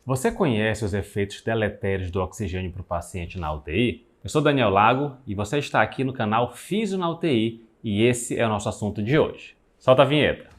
Você conhece os efeitos deletérios do oxigênio para o paciente na UTI? Eu sou Daniel Lago e você está aqui no canal Físio na UTI e esse é o nosso assunto de hoje. Solta a vinheta!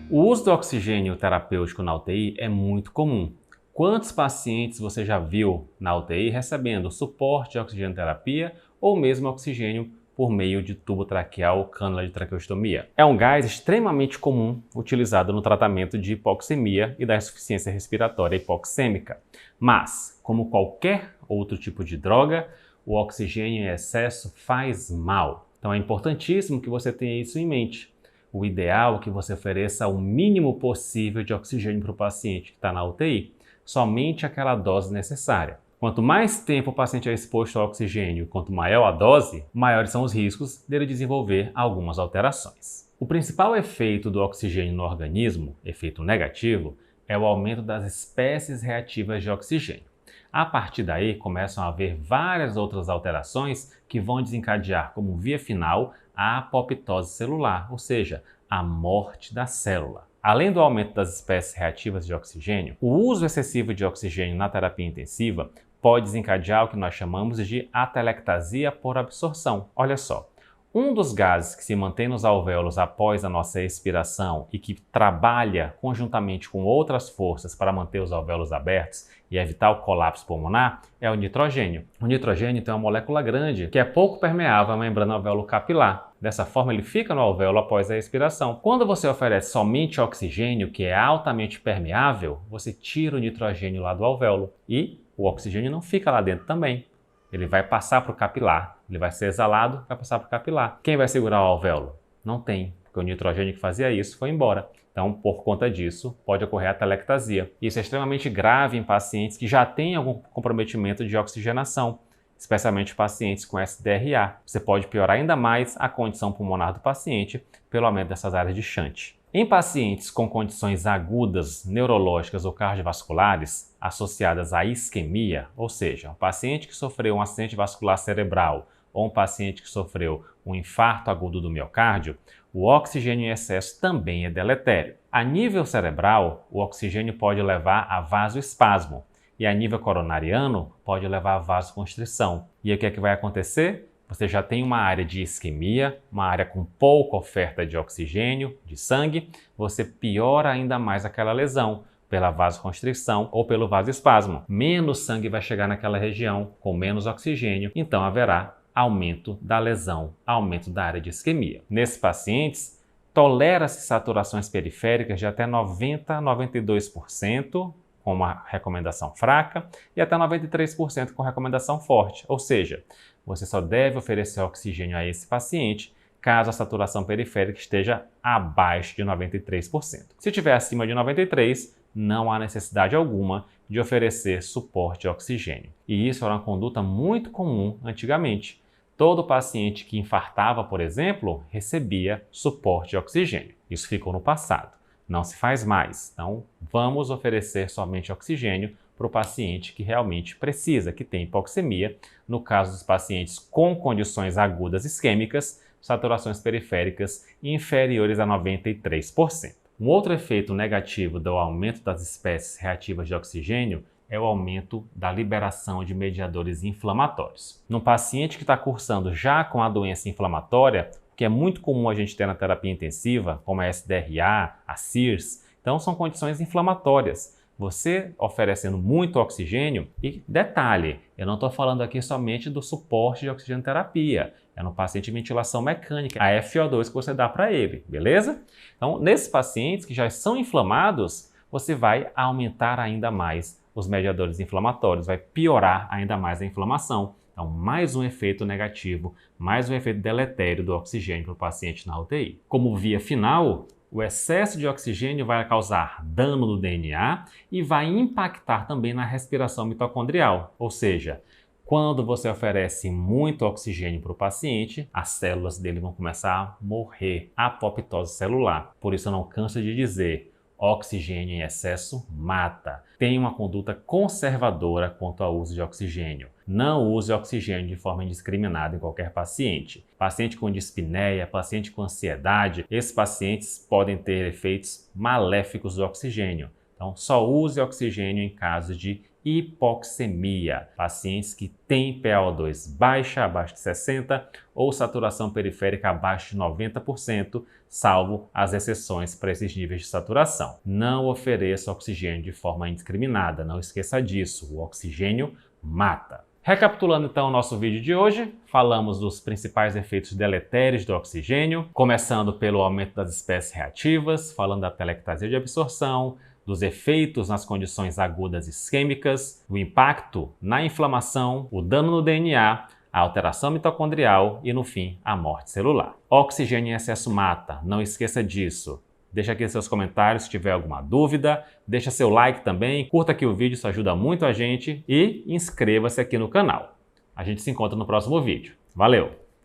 O uso do oxigênio terapêutico na UTI é muito comum. Quantos pacientes você já viu na UTI recebendo suporte de oxigênio terapia ou mesmo oxigênio por meio de tubo traqueal ou cânula de traqueostomia? É um gás extremamente comum utilizado no tratamento de hipoxemia e da insuficiência respiratória hipoxêmica. Mas, como qualquer outro tipo de droga, o oxigênio em excesso faz mal. Então é importantíssimo que você tenha isso em mente. O ideal é que você ofereça o mínimo possível de oxigênio para o paciente que está na UTI, somente aquela dose necessária. Quanto mais tempo o paciente é exposto ao oxigênio, quanto maior a dose, maiores são os riscos dele desenvolver algumas alterações. O principal efeito do oxigênio no organismo, efeito negativo, é o aumento das espécies reativas de oxigênio. A partir daí, começam a haver várias outras alterações que vão desencadear como via final a apoptose celular, ou seja, a morte da célula. Além do aumento das espécies reativas de oxigênio, o uso excessivo de oxigênio na terapia intensiva pode desencadear o que nós chamamos de atelectasia por absorção. Olha só. Um dos gases que se mantém nos alvéolos após a nossa expiração e que trabalha conjuntamente com outras forças para manter os alvéolos abertos e evitar o colapso pulmonar é o nitrogênio. O nitrogênio tem uma molécula grande que é pouco permeável à membrana alveolo-capilar. Dessa forma, ele fica no alvéolo após a expiração. Quando você oferece somente oxigênio, que é altamente permeável, você tira o nitrogênio lá do alvéolo e o oxigênio não fica lá dentro também. Ele vai passar para o capilar, ele vai ser exalado, vai passar para o capilar. Quem vai segurar o alvéolo? Não tem, porque o nitrogênio que fazia isso foi embora. Então, por conta disso, pode ocorrer a atelectasia. Isso é extremamente grave em pacientes que já têm algum comprometimento de oxigenação, especialmente pacientes com SDRA. Você pode piorar ainda mais a condição pulmonar do paciente pelo aumento dessas áreas de shunt. Em pacientes com condições agudas neurológicas ou cardiovasculares associadas à isquemia, ou seja, um paciente que sofreu um acidente vascular cerebral ou um paciente que sofreu um infarto agudo do miocárdio, o oxigênio em excesso também é deletério. A nível cerebral, o oxigênio pode levar a vasoespasmo e a nível coronariano pode levar a vasoconstrição. E o que é que vai acontecer? Você já tem uma área de isquemia, uma área com pouca oferta de oxigênio, de sangue, você piora ainda mais aquela lesão pela vasoconstrição ou pelo vasoespasmo. Menos sangue vai chegar naquela região, com menos oxigênio, então haverá aumento da lesão, aumento da área de isquemia. Nesses pacientes, tolera-se saturações periféricas de até 90 a 92%, com uma recomendação fraca, e até 93% com recomendação forte, ou seja, você só deve oferecer oxigênio a esse paciente caso a saturação periférica esteja abaixo de 93%. Se estiver acima de 93%, não há necessidade alguma de oferecer suporte de oxigênio. E isso era uma conduta muito comum antigamente. Todo paciente que infartava, por exemplo, recebia suporte de oxigênio. Isso ficou no passado. Não se faz mais. Então, vamos oferecer somente oxigênio para o paciente que realmente precisa, que tem hipoxemia. No caso dos pacientes com condições agudas isquêmicas, saturações periféricas inferiores a 93%. Um outro efeito negativo do aumento das espécies reativas de oxigênio é o aumento da liberação de mediadores inflamatórios. No paciente que está cursando já com a doença inflamatória, que é muito comum a gente ter na terapia intensiva, como a SDRA, a CIRS, então são condições inflamatórias. Você oferecendo muito oxigênio, e detalhe, eu não estou falando aqui somente do suporte de oxigênio terapia, é no paciente de ventilação mecânica, a FO2 que você dá para ele, beleza? Então, nesses pacientes que já são inflamados, você vai aumentar ainda mais os mediadores inflamatórios, vai piorar ainda mais a inflamação. Então, mais um efeito negativo, mais um efeito deletério do oxigênio para o paciente na UTI. Como via final, o excesso de oxigênio vai causar dano no DNA e vai impactar também na respiração mitocondrial. Ou seja, quando você oferece muito oxigênio para o paciente, as células dele vão começar a morrer, apoptose celular. Por isso eu não canso de dizer, Oxigênio em excesso mata. Tenha uma conduta conservadora quanto ao uso de oxigênio. Não use oxigênio de forma indiscriminada em qualquer paciente. Paciente com dispneia, paciente com ansiedade, esses pacientes podem ter efeitos maléficos do oxigênio. Então, só use oxigênio em caso de hipoxemia, pacientes que têm PaO2 baixa, abaixo de 60, ou saturação periférica abaixo de 90%, salvo as exceções para esses níveis de saturação. Não ofereça oxigênio de forma indiscriminada, não esqueça disso, o oxigênio mata. Recapitulando então o nosso vídeo de hoje, falamos dos principais efeitos deletérios do oxigênio, começando pelo aumento das espécies reativas, falando da telectasia de absorção, dos efeitos nas condições agudas isquêmicas, o impacto na inflamação, o dano no DNA, a alteração mitocondrial e, no fim, a morte celular. Oxigênio em excesso mata, não esqueça disso. Deixa aqui seus comentários se tiver alguma dúvida, deixa seu like também, curta aqui o vídeo, isso ajuda muito a gente e inscreva-se aqui no canal. A gente se encontra no próximo vídeo. Valeu!